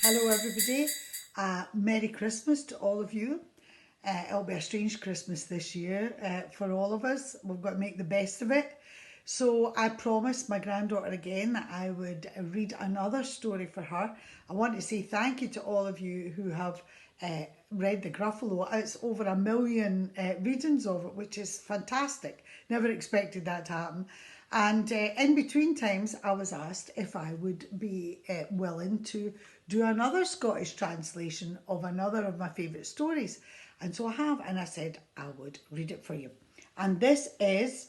Hello everybody, Merry Christmas to all of you. It'll be a strange Christmas this year for all of us. We've got to make the best of it. So I promised my granddaughter again that I would read another story for her. I want to say thank you to all of you who have read the Gruffalo. It's over 1 million readings of it, which is fantastic. Never expected that to happen. And in between times, I was asked if I would be willing to do another Scottish translation of another of my favourite stories. And so I have, and I said I would read it for you. And this is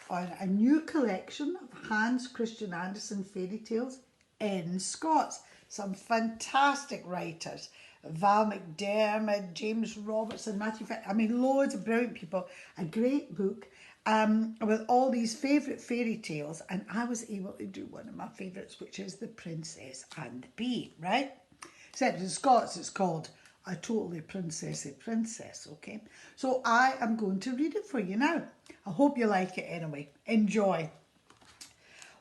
a new collection of Hans Christian Andersen fairy tales in Scots. Some fantastic writers. Val McDermid, James Robertson, Matthew Fitt, loads of brilliant people. A great book with all these favourite fairy tales, and I was able to do one of my favourites, which is The Princess and the Bee, right? Except in Scots it's called A Totally Princessy Princess, okay? So I am going to read it for you now. I hope you like it anyway. Enjoy.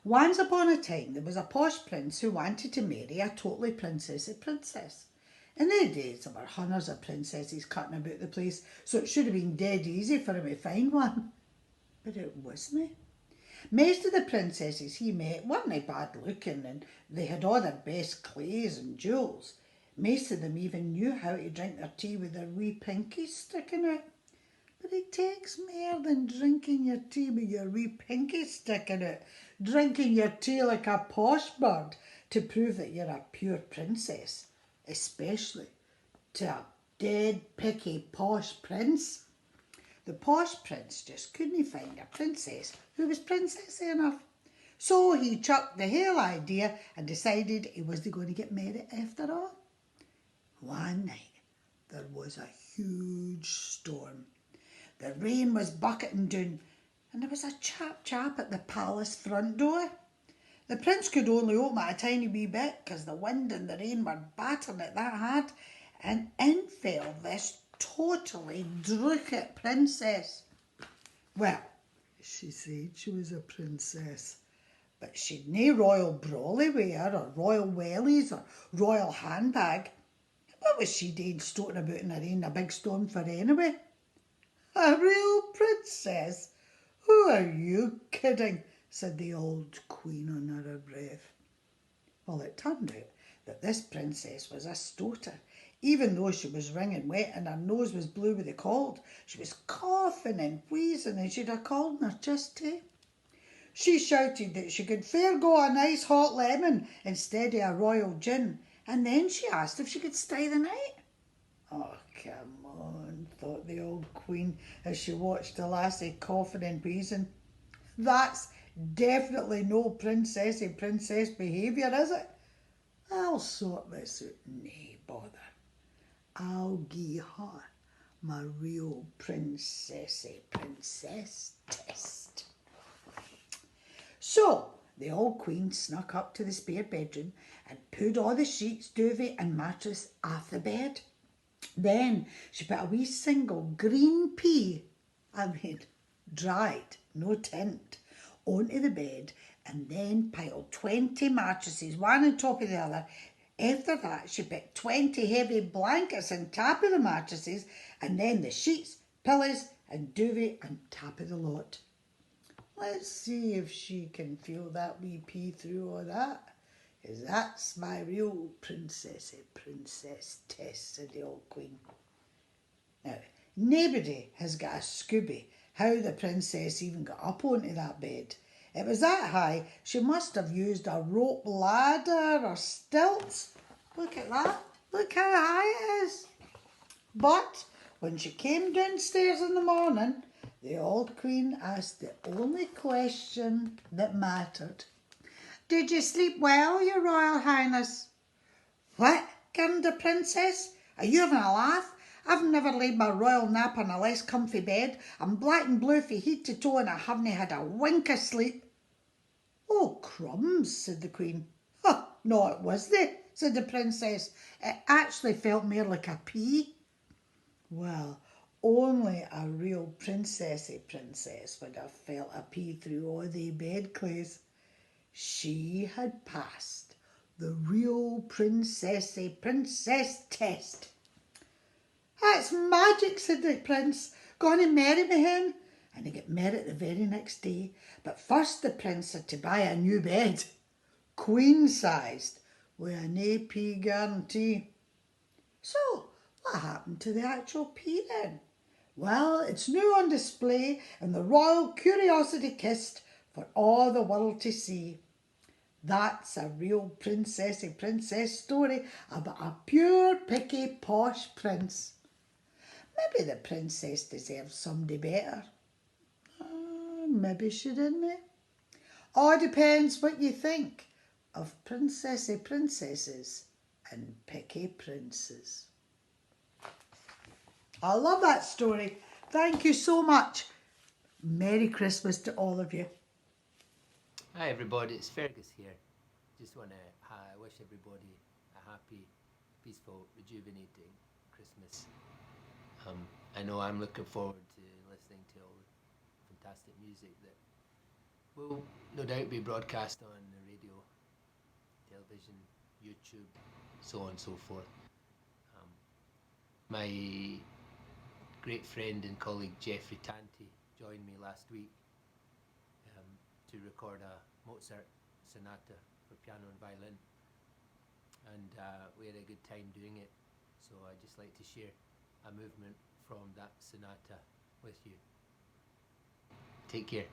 Once upon a time there was a posh prince who wanted to marry a totally princessy princess. In the days there were hundreds of princesses cutting about the place, so it should have been dead easy for him to find one. But it wasn't. Most of the princesses he met weren't bad looking, and they had all their best clays and jewels. Most of them even knew how to drink their tea with their wee pinkies sticking out. But it takes more than drinking your tea with your wee pinkies sticking out. Drinking your tea like a posh bird to prove that you're a pure princess. Especially to a dead picky posh prince. The posh prince just couldn't find a princess who was princessy enough. So he chucked the whole idea and decided he wasn't going to get married after all. One night there was a huge storm. The rain was bucketing down, and there was a chap at the palace front door. The prince could only open it a tiny wee bit because the wind and the rain were battering it that hard, and in fell this totally drooked princess. Well, she said she was a princess, but she'd nae royal brolly with her, or royal wellies, or royal handbag. What was she doing stoating about in the rain a big storm for anyway? A real princess? Who are you kidding? Said the old queen under her breath. Well, it turned out that this princess was a stoater. Even though she was wringing wet and her nose was blue with the cold, she was coughing and wheezing and she'd a cold in her chest too. She shouted that she could fair go a nice hot lemon instead of a royal gin, and then she asked if she could stay the night. Oh, come on, thought the old queen as she watched the lassie coughing and wheezing. That's definitely no princess behaviour, is it? I'll sort this out, nae bother. I'll gie her my real princess test. So the old queen snuck up to the spare bedroom and pulled all the sheets, duvet and mattress off the bed. Then she put a wee single green pea, dried, no tint, onto the bed, and then piled 20 mattresses, one on top of the other. After that, she put 20 heavy blankets on top of the mattresses, and then the sheets, pillows, and duvet on top of the lot. Let's see if she can feel that wee pea through all that. 'Cause that's my real princess test, said the old queen. Now, nobody has got a scooby how the princess even got up onto that bed. It was that high, she must have used a rope ladder or stilts. Look at that. Look how high it is. But when she came downstairs in the morning, the old queen asked the only question that mattered. "Did you sleep well, your royal highness?" "What?" gurgled the princess. "Are you having a laugh? I've never laid my royal nap on a less comfy bed. I'm black and blue from head to toe and I haven't had a wink of sleep." "Oh, crumbs," said the queen. "Huh, no, it wasn't," said the princess. "It actually felt more like a pea." Well, only a real princess would have felt a pea through all the bedclothes. She had passed The real princessy princess test. That's magic, said the prince. Going to marry me hen? And he got married the very next day. But first the prince had to buy a new bed, queen sized, with an AP guarantee. So, what happened to the actual pea then? Well, it's now on display in the Royal Curiosity Kist for all the world to see. That's a real princessy princess story about a pure picky posh prince. Maybe the princess deserves somebody better. Maybe she didn't. All depends what you think of princessy princesses and picky princes. I love that story. Thank you so much. Merry Christmas to all of you. Hi everybody, it's Fergus here. Just want to wish everybody a happy, peaceful, rejuvenating Christmas. I know I'm looking forward to listening to all the fantastic music that will no doubt be broadcast on the radio, television, YouTube, so on and so forth. My great friend and colleague Jeffrey Tanti joined me last week to record a Mozart sonata for piano and violin, and we had a good time doing it, so I'd just like to share a movement from that sonata with you. Take care.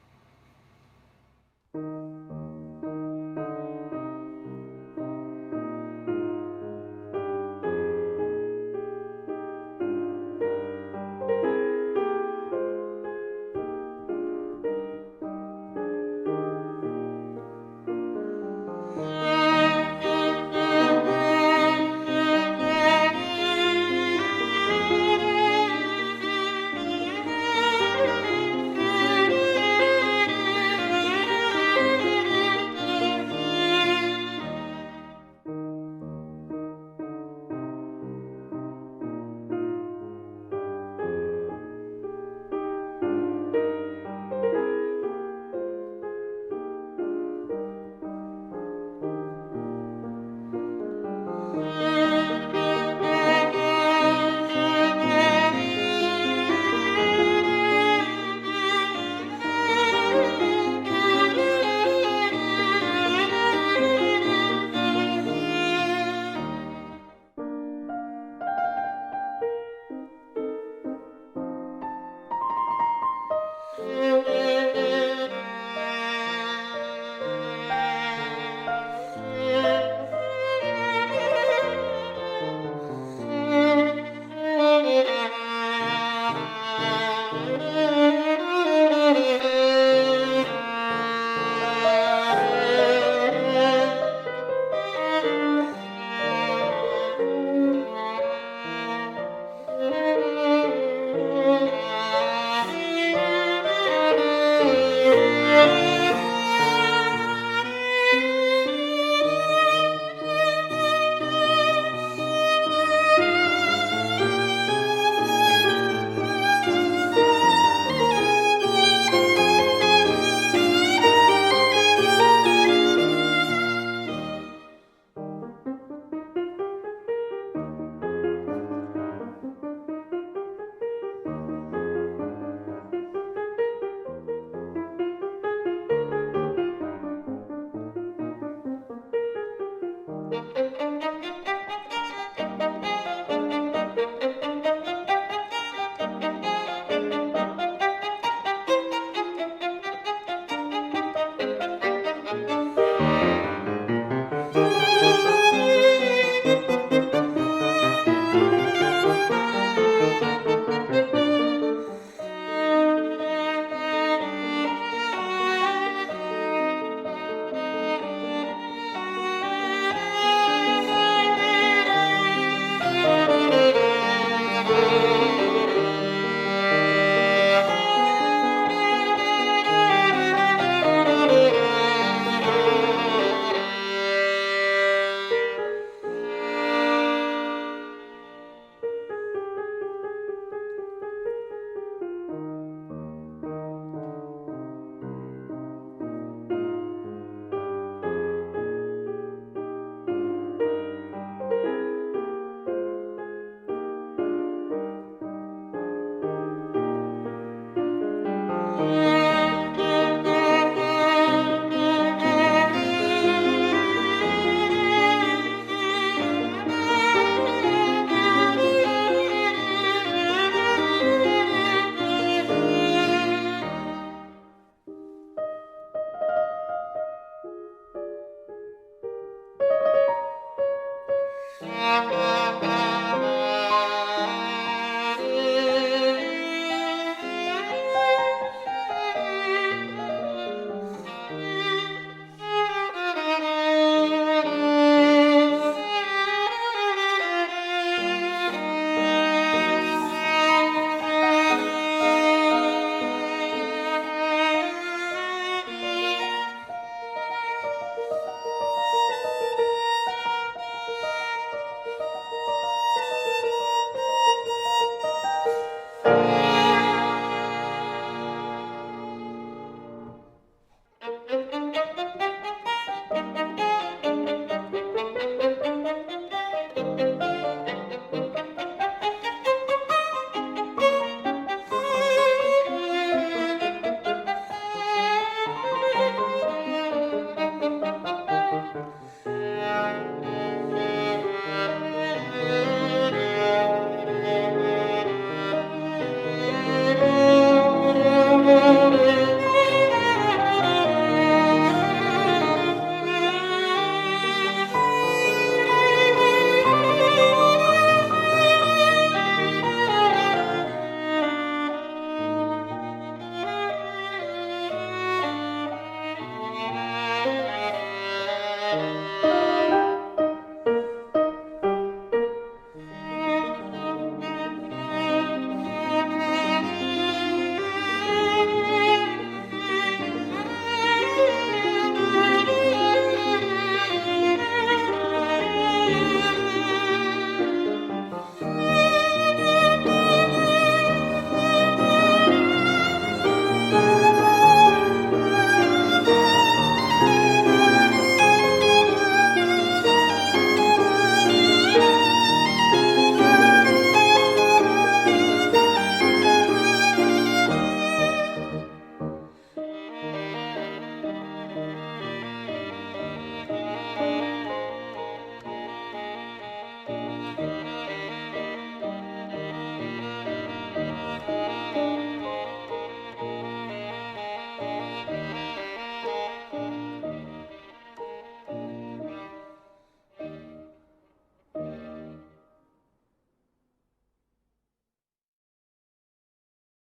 Bye.